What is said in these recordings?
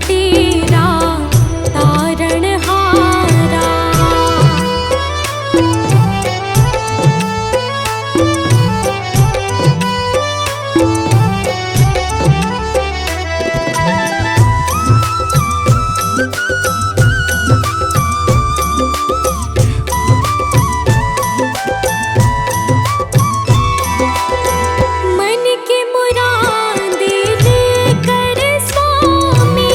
तेरा तारणहारा। मन के मुरादे लेकर स्वामी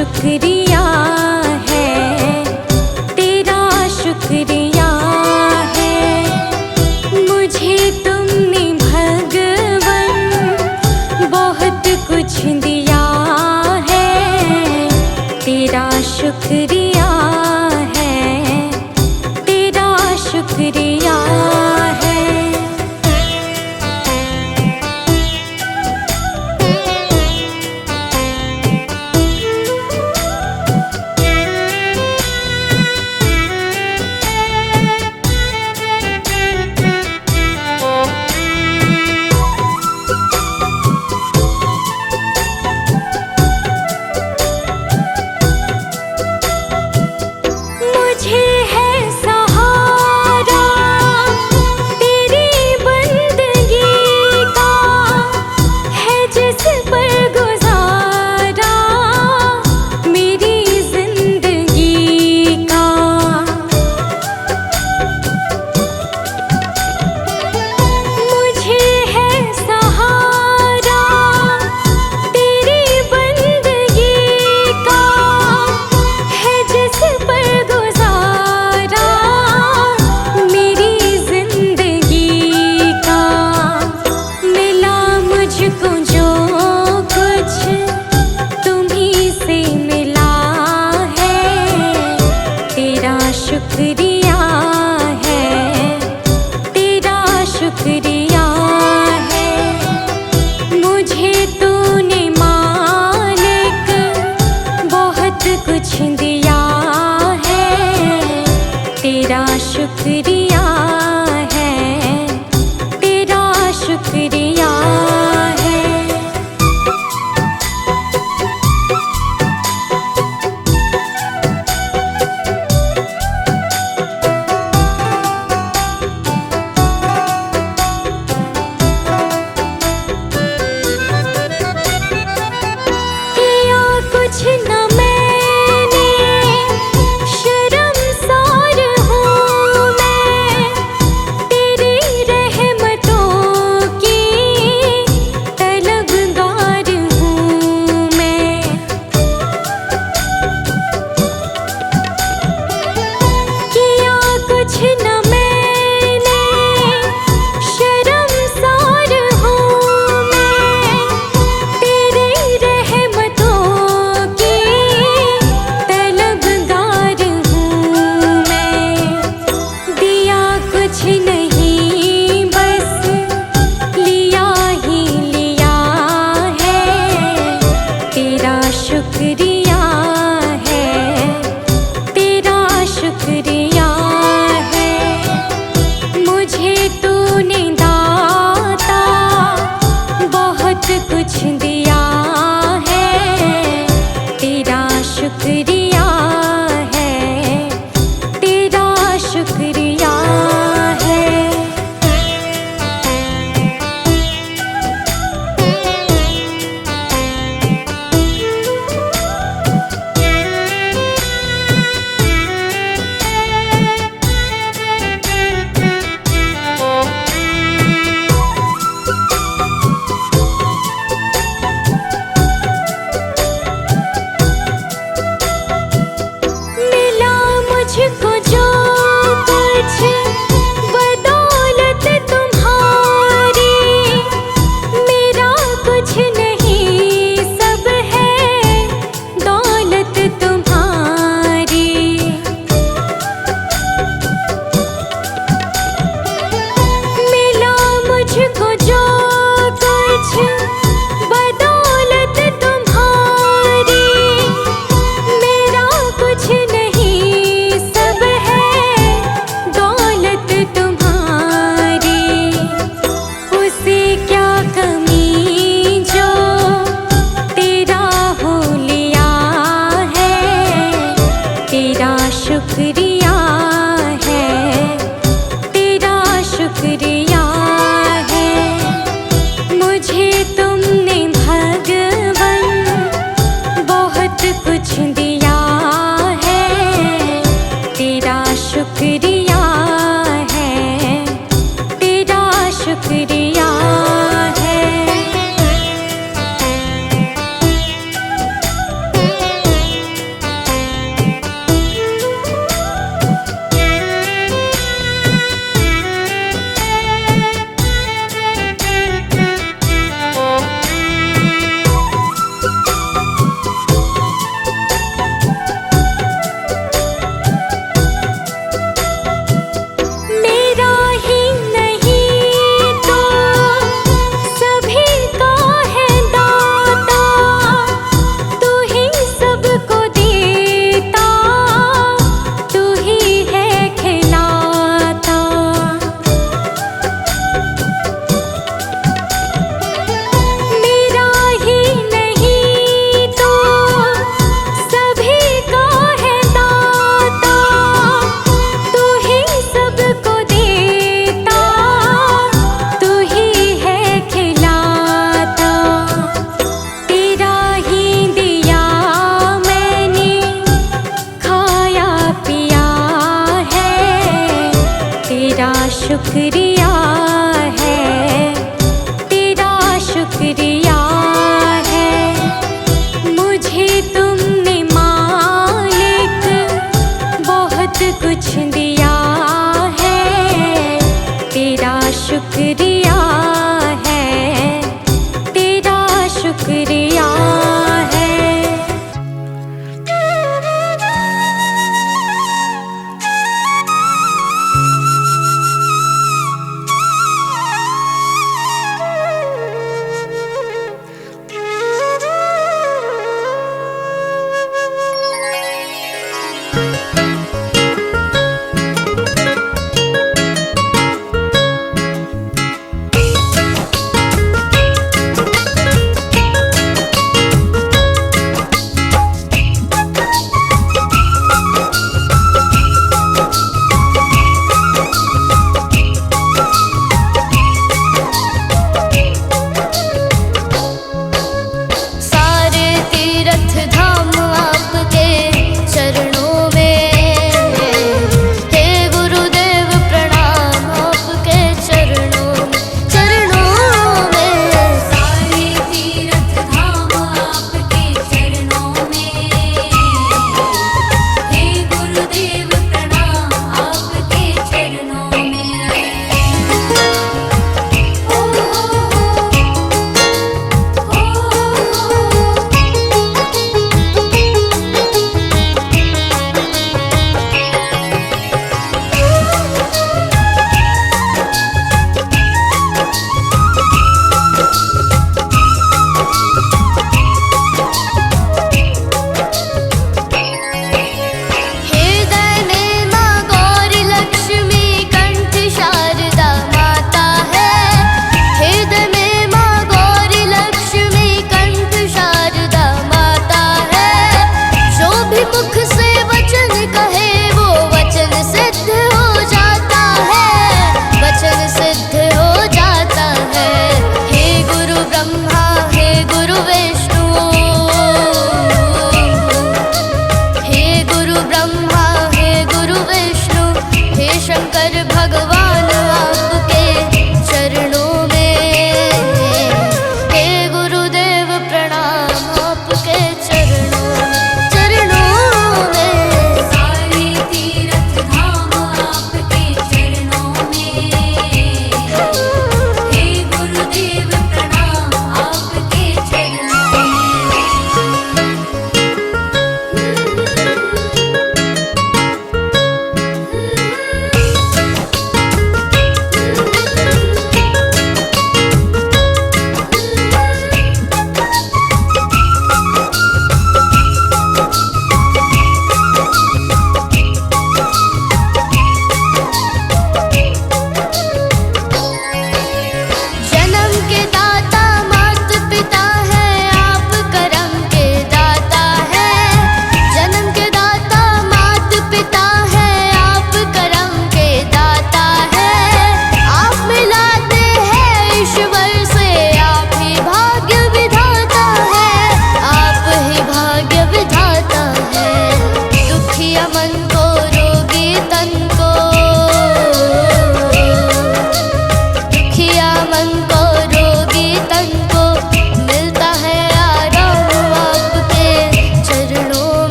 शुक्रिया है, तेरा शुक्रिया है। मुझे तुमने भगवन बहुत कुछ दिया है, तेरा शुक्रिया है, तेरा शुक्रिया है। मुझे है सहारा तेरी बंदगी का, है जिस पर गुजारा मेरी जिंदगी का। मुझे है सहारा तेरी बंदगी का, है जिस पर गुजारा मेरी जिंदगी का। मिला मुझको जो कुछ तुम्हीं से मिला है, तेरा शुक्रिया है, तेरा शुक्रिया है। मुझे तूने मालिक बहुत कुछ दिया है, तेरा शुक्रिया है, तेरा शुक्रिया है। किया कुछ न मैंने, शर्मसार हूँ मैं, तेरी रहमतों की तलबगार हूँ मैं। किया कुछ न मैंने, शर्मसार हूँ मैं, तेरी रहमतों की तलबगार हूँ मैं। दिया कुछ नहीं बस लिया ही लिया है, तेरा शुक्रिया है, तेरा शुक्रिया है। मुझे तूने दाता बहुत कुछ दिया है, तेरा शुक्रिया है, तेरा शुक्रिया है।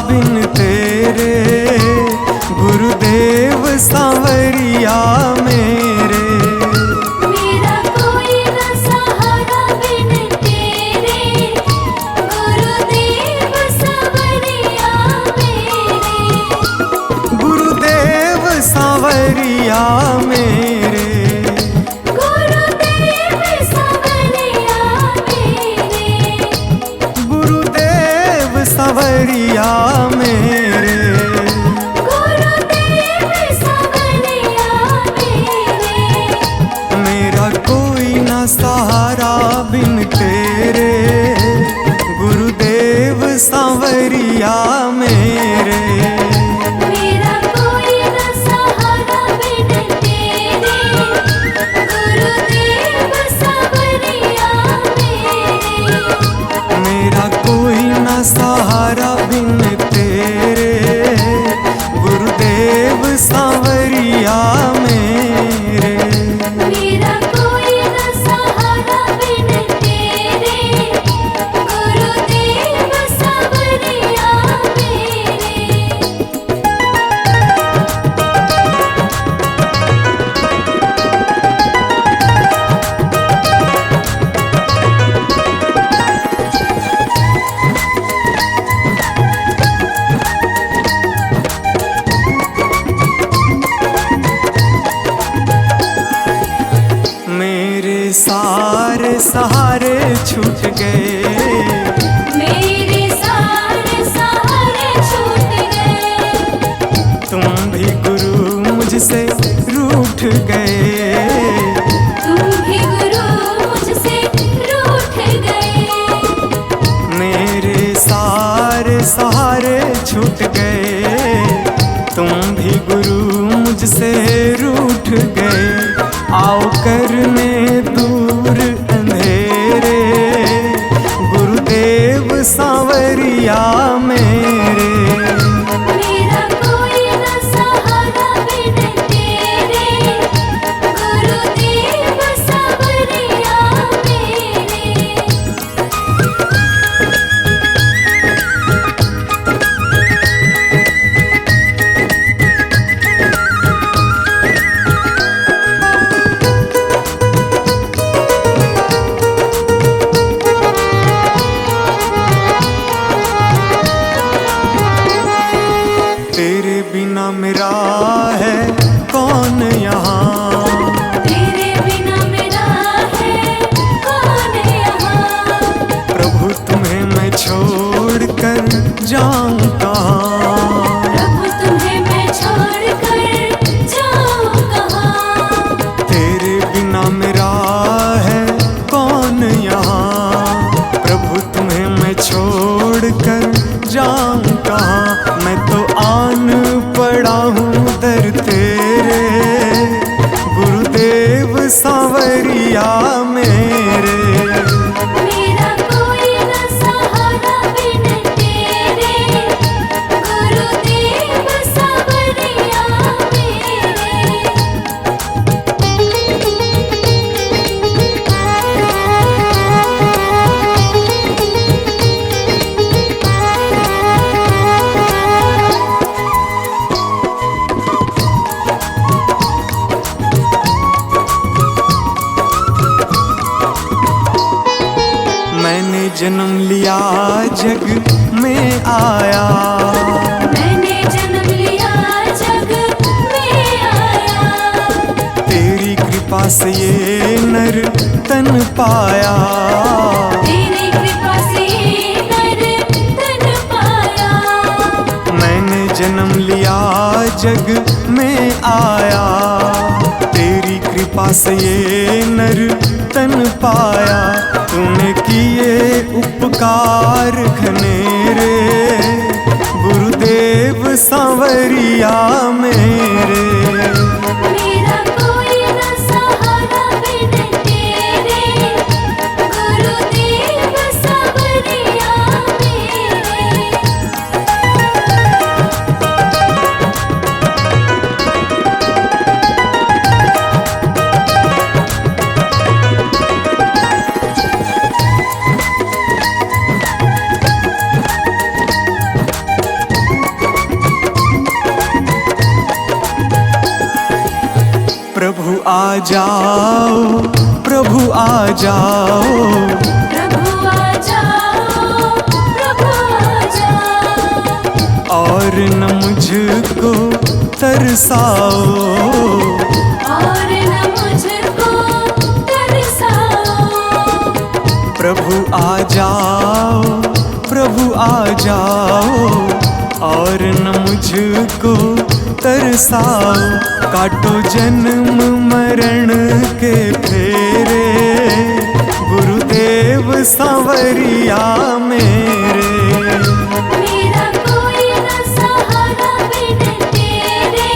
बिन तेरे, गुरुदेव सांवरिया मेरे। मेरा कोई न सहारा बिन तेरे, गुरुदेव सांवरिया मेरे। गुरुदेव सांवरिया मेरे, गुरुदेव सांवरिया मेरे। गुरुदेव सांवरिया मेरे। गुरुदेव सांवरिया मेरे। मेरा कोई ना सहारा बिन तेरे, गुरुदेव सांवरिया मेरे। मेरा कोई न सहारा बिन तेरे, गुरुदेव सांवरिया मेरे। मेरा कोई ना सहारा बिन तेरे, गुरुदेव सांवरिया मेरे। मेरा कोई न सहारा बिन तेरे, गुरुदेव सांवरिया मेरे। मेरे सारे सहारे छूट गए, मेरे सारे सहारे छूट गए। तुम भी गुरु मुझसे रूठ गए। तुम भी गुरु मुझसे रूठ गए। मेरे सारे सहारे छूट गए, तुम भी गुरु मुझसे रूठ गए। आओ करने दूर अंधेरे, गुरुदेव सांवरिया मेरे। मेरा कोई न सहारा बिन तेरे, गुरुदेव सांवरिया मेरे। तेरे बिना मेरा है कौन यहाँ, तेरे बिना मेरा है कौन यहाँ। प्रभु तुम्हें मैं छोड़ कर जाऊं कहाँ। प्रभु तुम्हें मैं छोड़ कर जाऊं कहाँ। तेरे बिना मेरा है कौन यहाँ, प्रभु तुम्हें मैं छोड़ कर जाऊं कहाँ। मैं तो आन पड़ा हूँ दर तेरे, गुरुदेव सांवरिया मेरे। मेरा कोई न सहारा बिन तेरे, गुरुदेव सांवरिया मेरे। मैंने जन्म लिया जग में आया, मैंने जन्म लिया जग में आया। तेरी कृपा से ये नर तन पाया। तेरी कृपा से नर तन पाया। मैंने जन्म लिया जग में आया, तेरी कृपा से ये नर तन पाया। तूने किए उपकार घनेरे, गुरुदेव सांवरिया मेरे। मेरा कोई न सहारा बिन तेरे, गुरुदेव सांवरिया मेरे। आ जाओ, प्रभु आ जाओ, प्रभु आ जाओ, प्रभु आ जाओ। और न मुझको तरसाओ, और न मुझको तरसाओ। प्रभु आ जाओ, प्रभु आ जाओ, और न मुझको तरसाओ। काटो जन्म मरण के फेरे, गुरुदेव सांवरिया मेरे। मेरा कोई न सहारा बिन तेरे,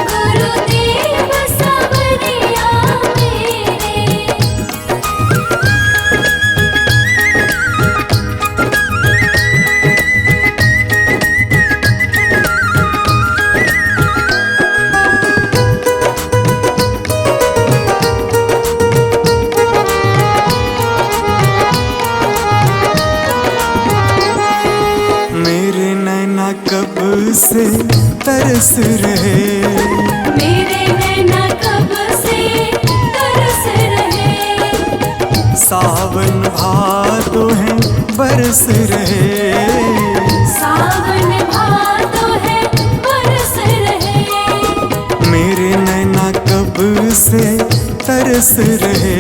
गुरुदेव सांवरिया मेरे। मेरे नैना कब से तरस रहे, मेरे नैना कब से तरस रहे। सावन भादो है बरस रहे, सावन भादो है बरस रहे। मेरे नैना कब से तरस रहे।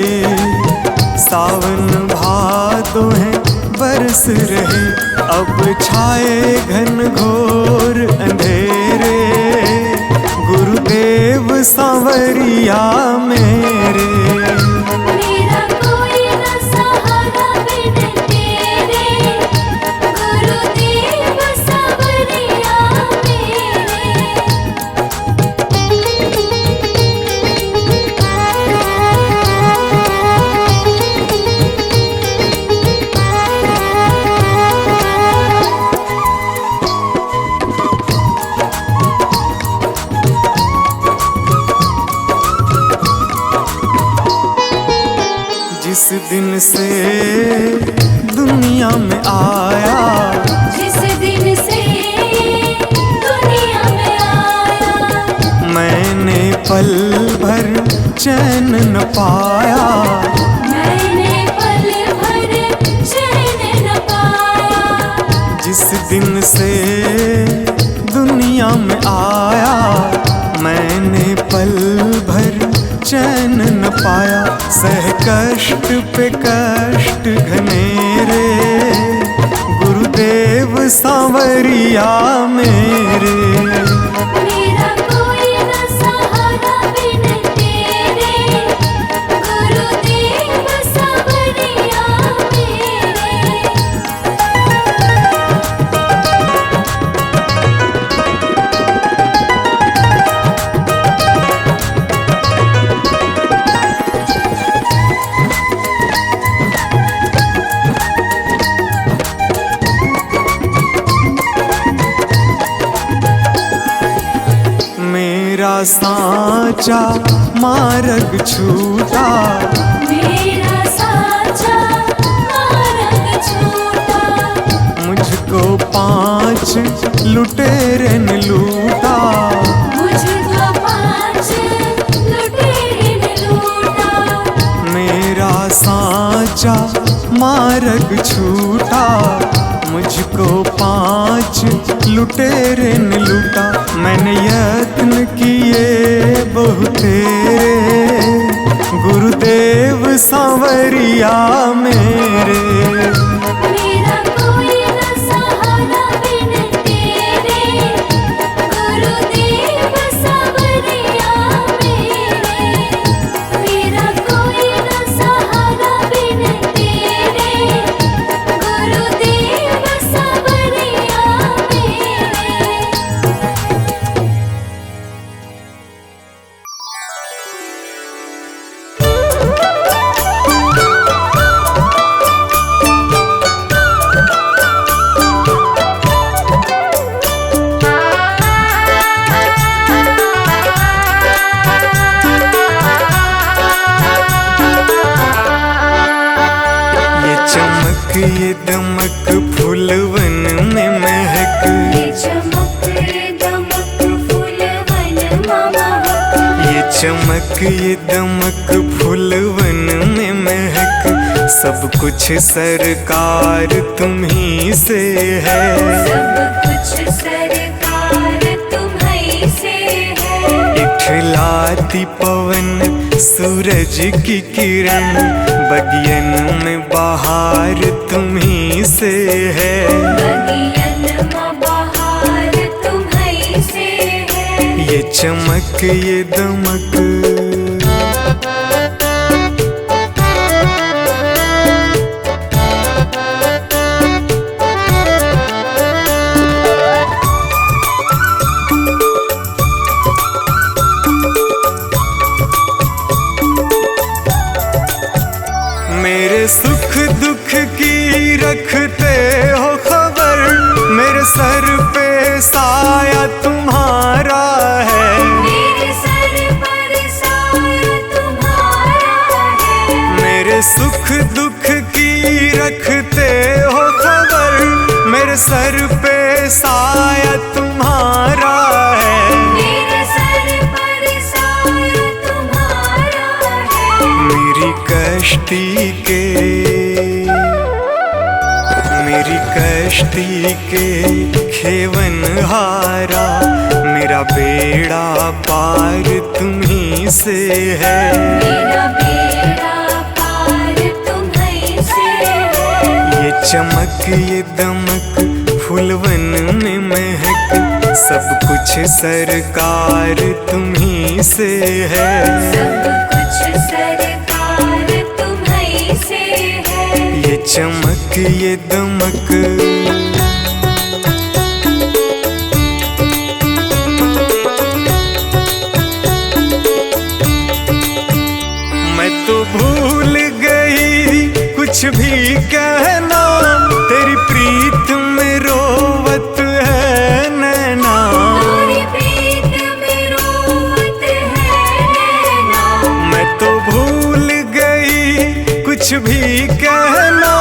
सावन भादो है बरस रहे। अब छाए घन घोर अंधेरे, गुरुदेव सांवरिया मेरे। मेरा कोई न सहारा बिन तेरे, गुरुदेव सांवरिया जिस दिन से दुनिया में आया, जिस दिन से दुनिया में आया। मैंने पल भर चैन न पाया। मैंने पल भर चैन न पाया। जिस दिन से दुनिया में आया, मैंने पल भर चैन न पाया। सह कष्ट पे कष्ट घनेरे, गुरुदेव सांवरिया मेरे। मेरा कोई न सहारा बिन तेरे, गुरुदेव सांवरिया मेरे। मेरा सांचा मार्ग छूटा, मेरा साचा मार्ग छूटा। मुझको 5 लुटेरे ने लूटा। मुझको 5 लुटेरे ने लूटा। मेरा सांचा मार्ग छूटा, मुझको 5 लुटेरे ने लूटा। मैंने यत्न किए बहुतेरे, गुरुदेव सांवरिया मेरे। मेरा कोई न सहारा बिन तेरे, गुरुदेव सांवरिया मेरे। मेरा कोई न सहारा बिन तेरे, गुरुदेव सांवरिया मेरे। चमक ये दमक फूलवन में महक, सब कुछ सरकार तुम्ही से है। सब कुछ सरकार तुम्हीं से है। इठलाती पवन सूरज की किरण, बगियन में बहार तुम्ही से है। बगियन में बहार तुम्हीं से है। ये चमक ये दमक मेरे सुख दुख की रखते हो खबर, मेरे सर पे साया तुम्हारा है। मेरे सर पर साया तुम्हारा है। मेरे सुख दुख की रखते हो खबर, मेरे सर पे साया तुम्हारा है। मेरे सर पर साया तुम्हारा है। मेरी कश्ती के खेवन हारा, मेरा बेड़ा पार तुम्ही से है। मेरा बेड़ा पार तुम्हीं से है। ये चमक ये दमक फूलवन में महक, सब कुछ सरकार तुम्ही से है। सब कुछ सरकार तुम्हीं से है। ये चमक ये दमक मैं तो भूल गई कुछ भी कहना, तेरी प्रीत में रोवत है नैना। तेरी प्रीत में रोवत है नैना। मैं तो भूल गई कुछ भी कहना,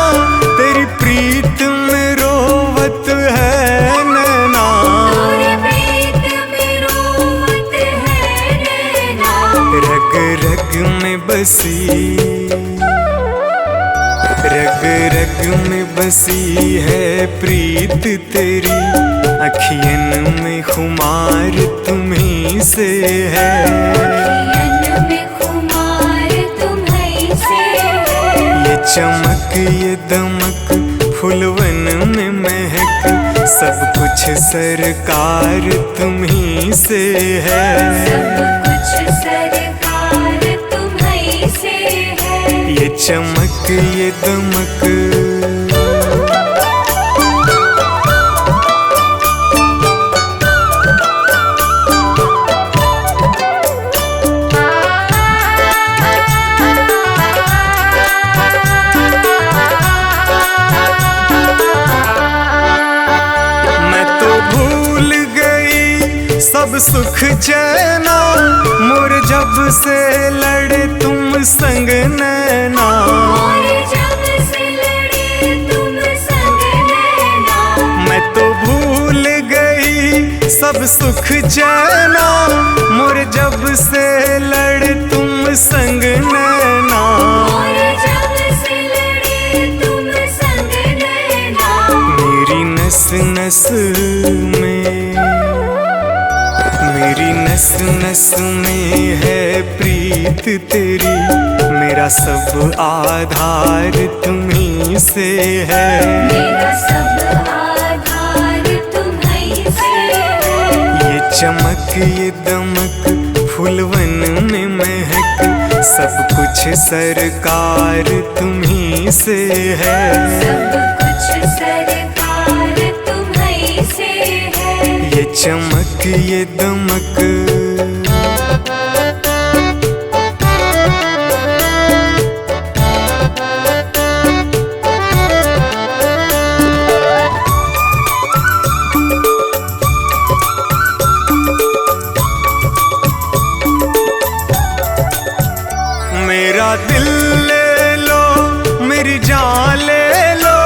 तेरी प्रीत में रोवत है नैना। तेरी प्रीत में रोवत है नैना। रग रग में बसी, रग रग में बसी है प्रीत तेरी, अखियन में खुमार तुम्ही से है। अखियन में खुमार तुम्हीं से है। ये चमक ये दमक फूलवन में महक, सब कुछ सरकार तुम्ही से है। सब कुछ सरकार तुम्हीं से है। ये चमक ये दमक सब सुख चैना, मोर जब से लड़े तुम संग नैना। और जब से लड़े तुम संग नैना। मैं तो भूल गई सब सुख चैना, मोर जब से लड़े तुम संग नैना। और जब से लड़े तुम संग नैना। मेरी नस नस में, मेरी नस नस में है प्रीत तेरी, मेरा सब आधार तुम्ही से है। मेरा सब आधार तुम्हीं से है। ये चमक ये दमक फूलवन में महक, सब कुछ सरकार तुम्ही से है। सब कुछ सरकार तुम्हीं से है। ये चमक ये दमक मेरा दिल ले लो, मेरी जान ले लो,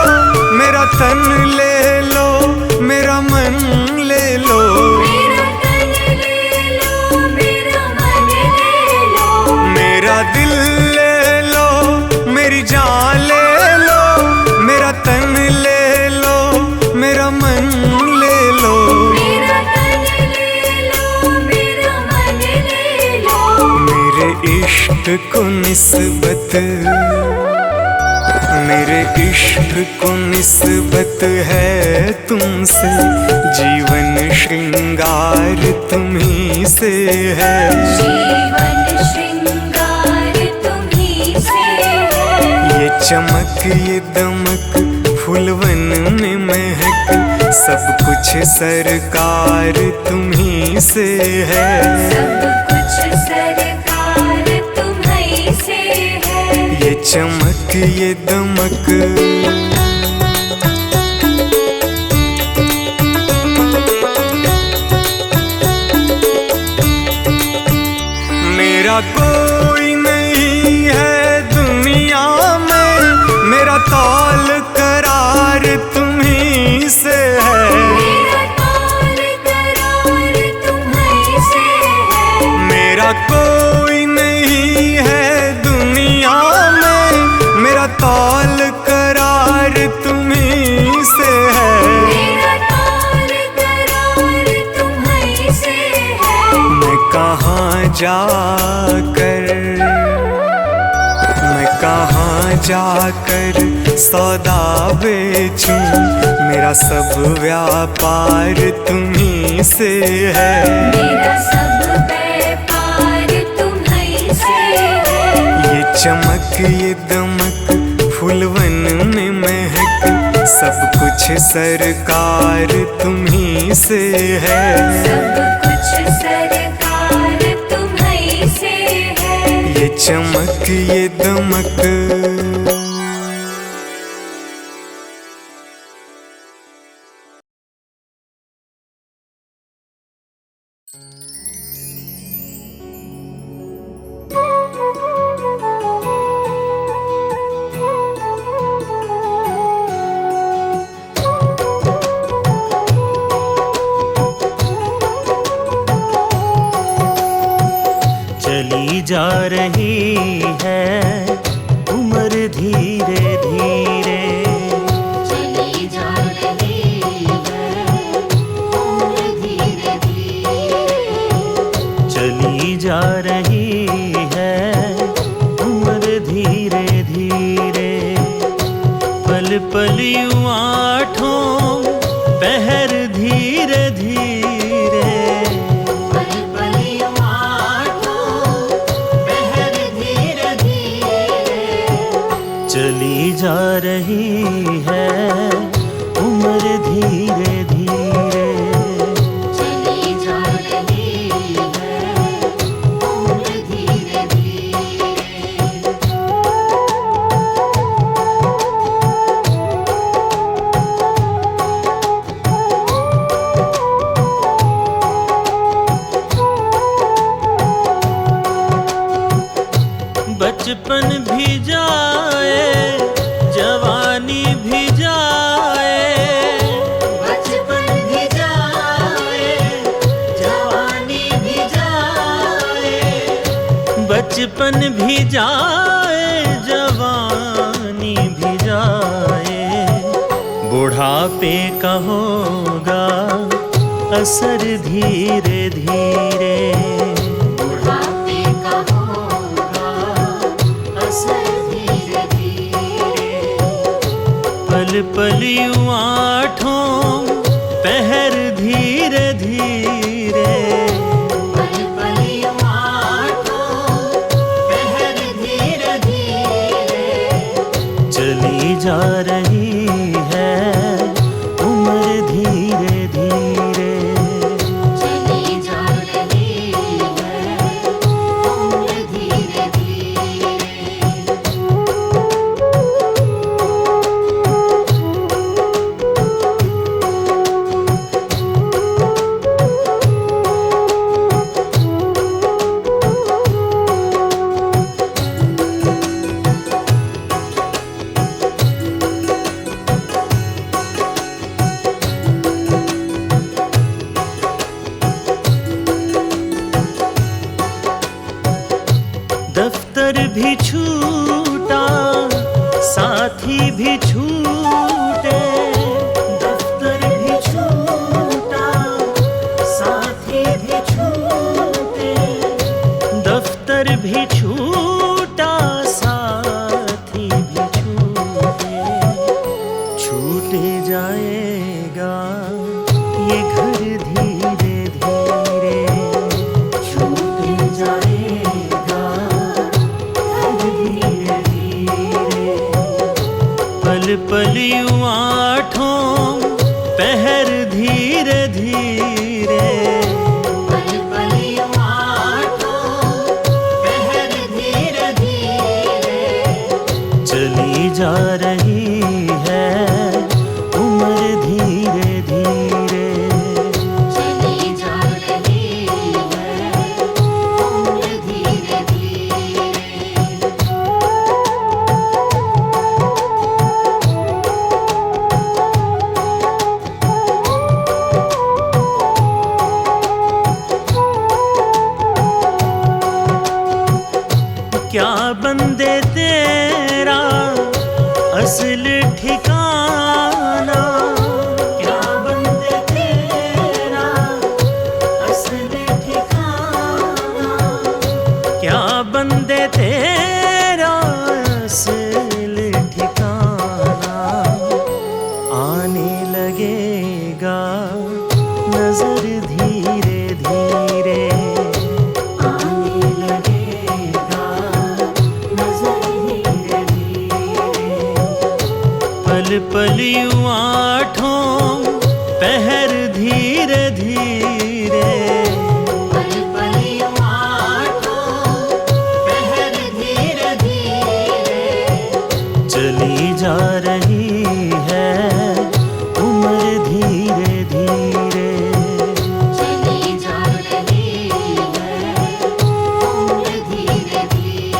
मेरा तन ले लो, मेरा मन ले लो। मेरा तन ले लो, मेरे इश्क को निस्बत, मेरे इश्क को निस्बत है तुमसे, जीवन श्रृंगार तुम्ही से है। जीवन श्रृंगार तुम्ही से है। ये चमक ये दमक फूलवन में महक, सब कुछ सरकार तुम्ही से है। सब कुछ सरकार तुम्ही से है। ये चमक ये दमक मेरा कोई नहीं है दुनिया में, मेरा तौल करार तुम्ही से है। मेरा तौल करार तुम्ही से है। मेरा कोई नहीं है दुनिया में, मेरा तौल करार तुम्ही से है। मेरा तौल करार तुम्ही से है। मैं कहाँ जाकर, मैं कहाँ जाकर सौदा बेचूं, मेरा सब व्यापार तुम्ही से है। मेरा सब व्यापार तुम्ही से है। ये चमक ये दमक फूलवन में महक, सब कुछ सरकार तुम्ही से है। सब कुछ सरकार तुम्ही से है। ये चमक ये दमक चली जा रही है उम्र धीरे धीरे, चली जा रही है उम्र धीरे धीरे। चली जा रही है उम्र धीरे धीरे। पल पल यूं आठों पहर धीरे धीरे। पल पल यूं आठों पहर धीरे धीरे। चली जा रही है उम्र धीरे धीरे। चली जा रही है उम्र धीरे धीरे। बचपन भी जाए जवानी भी जाए, बचपन भी जाए जवानी भी जाए। बचपन भी जाए जवानी भी जाए। बुढ़ापे का होगा असर धीरे धीरे। बुढ़ापे का होगा असर धीरे धीरे। पल पल यूं आठों पहर धीरे धीरे। पल पल यूं आठों पहर धीरे धीरे। चली जा रही है उम्र धीरे धीरे। चली जा रही है उम्र धीरे धीरे। दफ्तर भी छूटा साथी भी छूटे। दफ्तर भी छूटा साथी भी छूटे। दफ्तर भी पल यूं आठों पहर धीरे धीरे, पल पल यूं आठों पहर धीरे धीरे, चली जा रही है उम्र धीरे धीरे। चली जा रही है उम्र धीरे धीरे। क्या बंदे तेरा असल ठिकाना, क्या बंदे तेरा असल ठिकाना, क्या बंदे तेरा असल ठिकाना, आने लगेगा नजर धीरे धीरे। आने लगेगा नजर धीरे धीरे। पल पल यूं आठों पहर धीरे धीरे, पल पल यूं आठों पहर धीरे धीरे, चली जा रही है उम्र धीरे धीरे। चली जा रही है उम्र धीरे धीरे।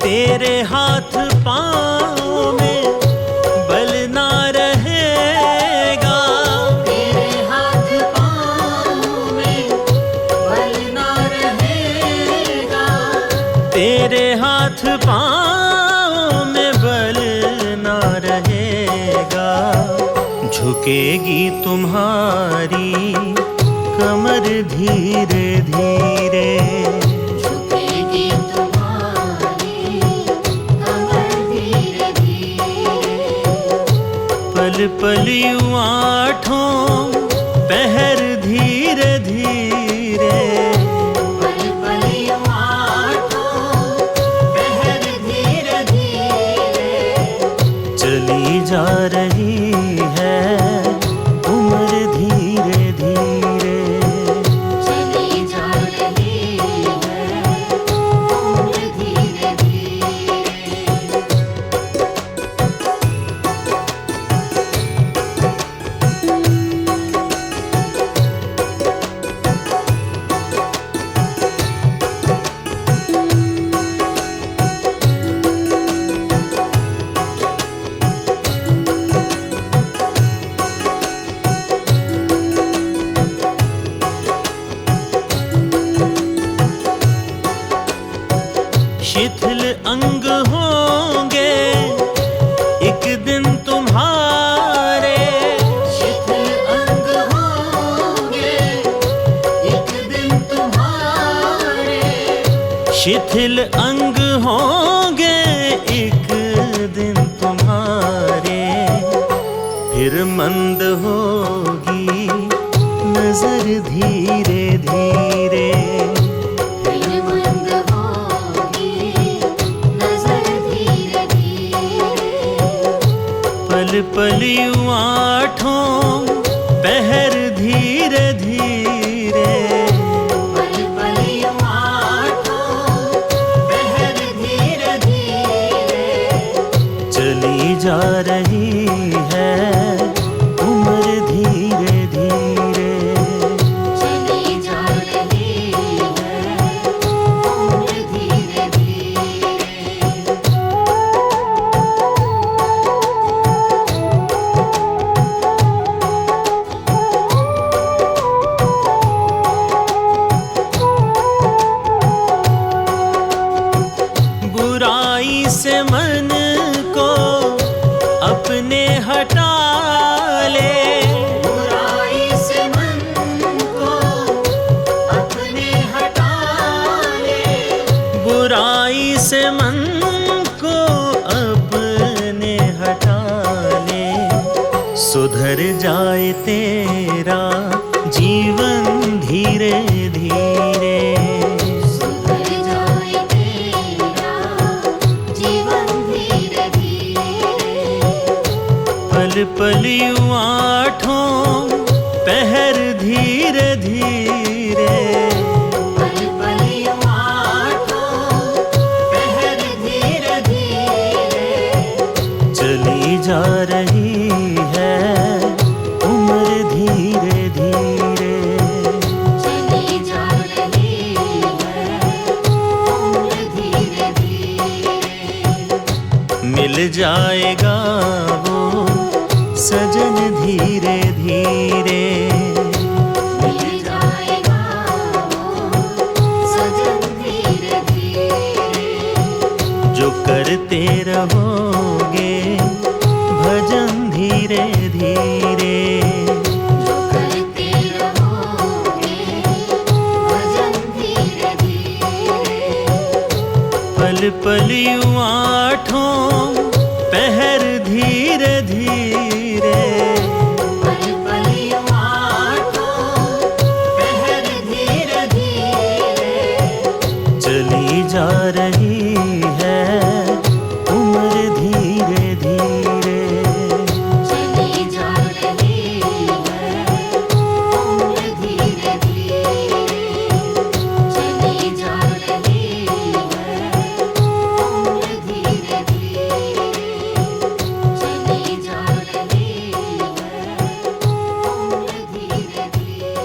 तेरे हाथ पाँव में बल ना रहेगा, तेरे हाथ पाँव में बल ना रहेगा, तेरे हाथ पाँव में बल ना रहेगा। झुकेगी तुम्हारी कमर धीरे धीरे, झुकेगी तुम्हारी कमर धीरे धीरे। पल पल यूं आठों पहर धीरे धीरे, पल पल यूं आठों पहर धीरे धीरे, चली जा रही है उम्र धीरे धीरे। चली जा रही है उम्र धीरे धीरे। शिथिल अंग होंगे एक दिन तुम्हारे, शिथिल अंग होंगे एक दिन तुम्हारे, शिथिल अंग होंगे एक दिन तुम्हारे। फिर मंद होगी नजर धीरे धीरे, फिर मंद होगी नजर धीरे धीरे। पल पल यूं आठों पहर धीरे धीरे, पल पल यूं आठों पहर धीरे धीरे, चली जा रही है उम्र धीरे धीरे। चली जा रही है उम्र धीरे धीरे। बुराई से मन को से मन को अपने हटा ले, सुधर जाए तेरा जीवन धीरे धीरे। सुधर जाए तेरा जीवन धीरे धीरे। पल पल यूं आठों पहर धीरे धीरे। पल पल यूं आठों पहर धीरे धीरे। चली जा रही है उम्र धीरे धीरे। चली जा रही है उम्र धीरे धीरे। मिल जाएगा वो सजन धीरे धीरे। मिल जाएगा वो सजन धीरे धीरे। जो करते रहोगे भजन धीरे धीरे। जो करते रहोगे भजन धीरे धीरे। पल पल यूं आठों पहर धीरे धीरे। पल पल यूं आठों पहर धीरे धीरे। चली जा रही है उम्र धीरे धीरे। चली जा रही है उम्र धीरे धीरे। चली जा रही है उम्र धीरे धीरे। चली जा रही है उम्र धीरे धीरे।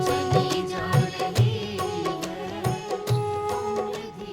चली जा रही है उम्र धीरे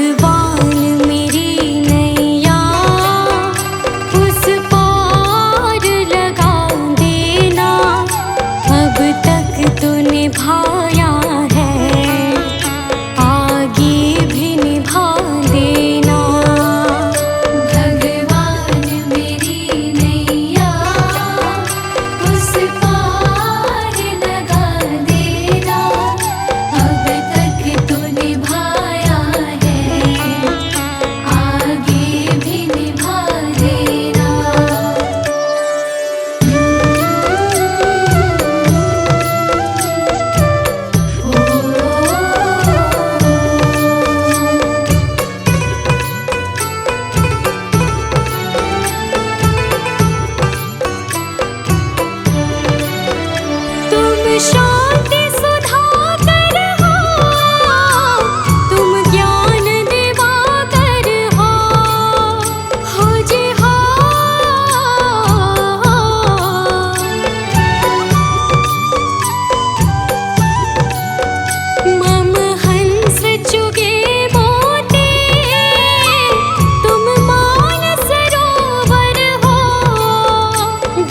भगवान मेरी नैया उस पार लगा देना, अब तक तो निभाया है, आगे भी निभा देना। भगवान मेरी नैया उस पार लगा देना, अब तक तो निभाया है, आगे भी निभा देना। तुम शांति सुधाकर हो, तुम ज्ञान दिवाकर हो जी हो। मम हंस चुगे मोती, तुम मानस सरोवर हो,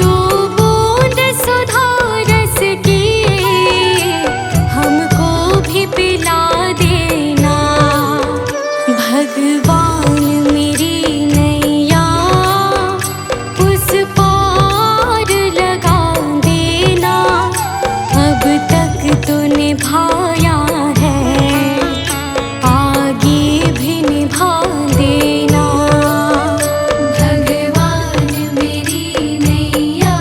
दो बूंद सुधा रस की हमको भी पिला देना। भगवान मेरी नैया उस पार लगा देना, अब तक तो निभाया है, आगे भी निभा देना। भगवान मेरी नैया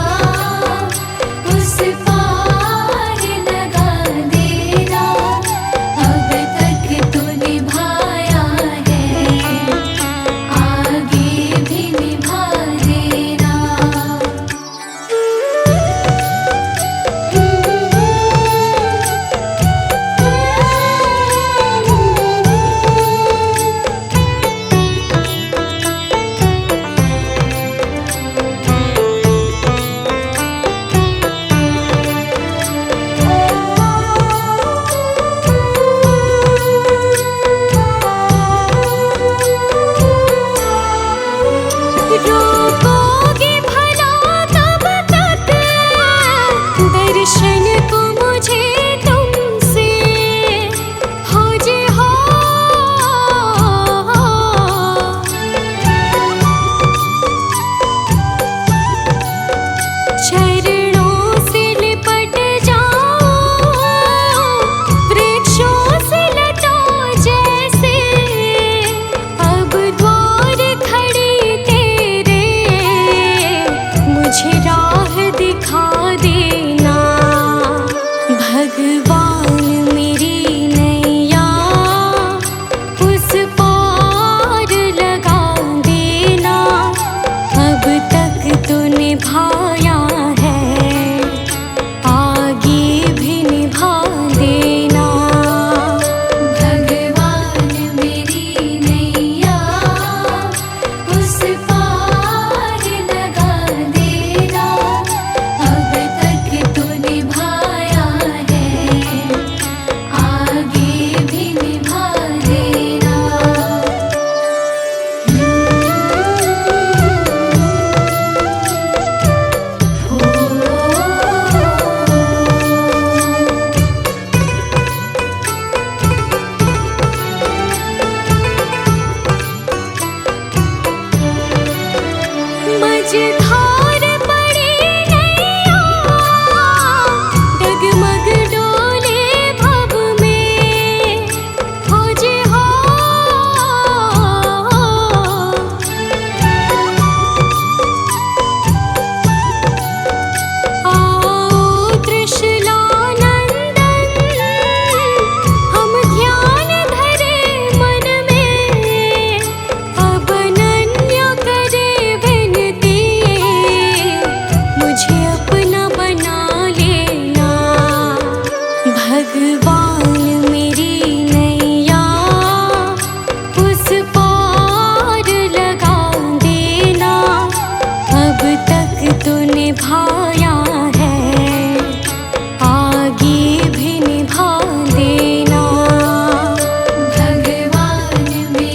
उस पार लगा देना, अब तक तो निभाया है, आगे भी निभा देना। रोकोगे भला कब तक दर्शन को मुझे तुमसे, हो जी हो। चरणों से लिपट जाओ, वृक्षों से लटा जैसे, अब द्वार खड़ी तेरे, मुझे राह दिखा देना। भगवान मेरी नैया उस पार लगा देना, अब तक तो निभाया है, आगे भी निभा देना। भगवान मेरी नैया उस पार लगा देना, अब तक तो निभाया है, आगे भी निभा देना। मझधार पड़ी नैया, डगमग डोले भव में, हो जी हो। आओ त्रिशूलानंदन, हम ध्यान धरे मन में, अब अनन्य करे विनती, मुझे अपना बना लेना। भगवान मेरी नैया उस पार लगा देना, अब तक तो निभाया है, आगे भी निभा देना। भगवान मेरी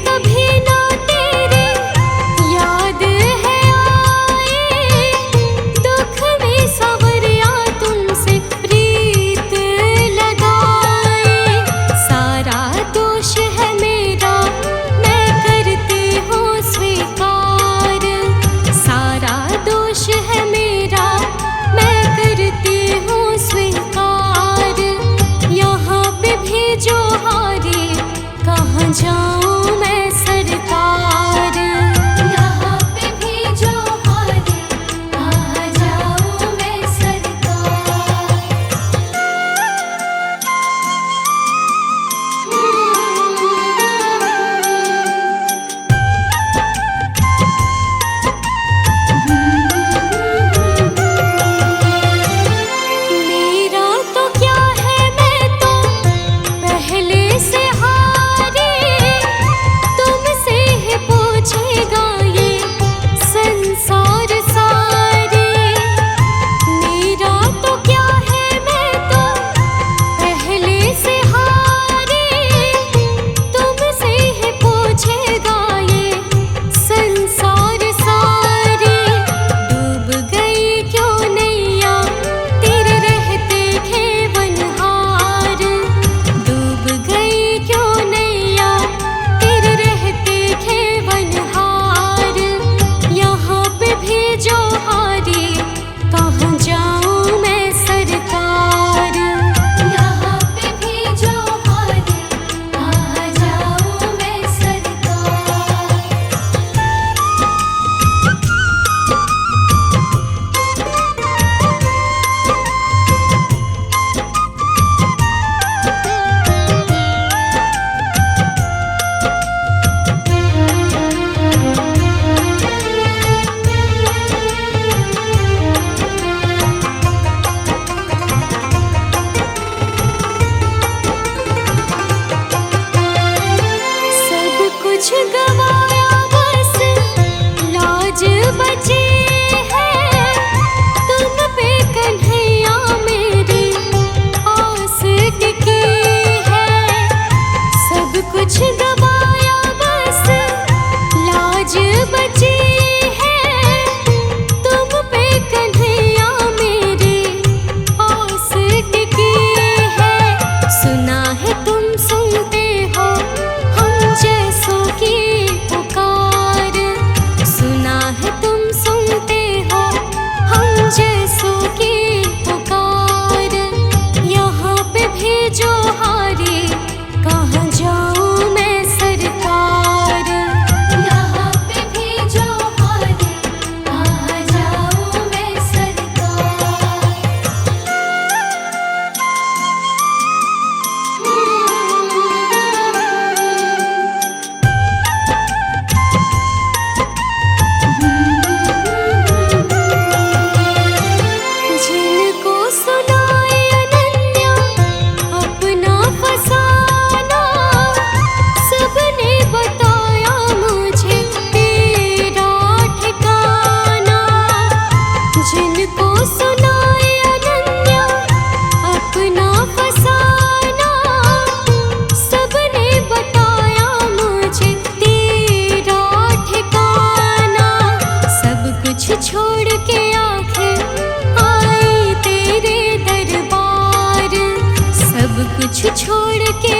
कभी ना तेरे याद है आए, दुख में सवरिया तुमसे प्रीत लगाए। सारा दोष है मेरा, मैं करती हूँ स्वीकार। सारा दोष है मेरा, मैं करती हूँ स्वीकार। यहाँ पे भी जो हारे, कहाँ जाऊँ मैं सरकार। यहाँ पे भी जो हारे, कहाँ जाऊँ मैं सरकार। मेरा तो क्या है, मैं तो पहले से हारी। तुमसे ही पूछेगा ये संसार सारे। मेरा तो क्या है, मैं तो पहले से हारी। तुमसे ही पूछेगा ये संसार सारे। डूब गई क्यों नैया, तेरे रहते खेवनहार। डूब गई क्यों नैया, तेरे रहते खेवनहार। यहाँ पे भी जो हारे, कहाँ जाऊँ मैं सरकार। यहाँ पे भी जो हारे, कहाँ जाऊँ मैं सरकार। सब कुछ गवाया, बस लाज बची है। तुम पे कन्हैया मेरी आस टिकी है। सब कुछ गवाया, बस लाज बची है। तुम पे कन्हैया मेरी आस टिकी है। सुना है तुम सुनते हो हम जैसों की पुकार। सुना है तुम सुनते हो हम जैसों की पुकार। यहाँ पे भी जो हारे, कहाँ जाऊँ मैं सरकार। यहाँ पे भी जो हारे, कहाँ जाऊँ मैं सरकार। जिनको सुनाए अनन्या अपना फसाना, सबने बताया मुझे तेरा ठिकाना। जिनको सुनाए अनन्या अपना फसाना, सबने बताया मुझे तेरा ठिकाना। सब कुछ छोड़ के आखिर आई तेरे दरबार। सब कुछ छोड़ के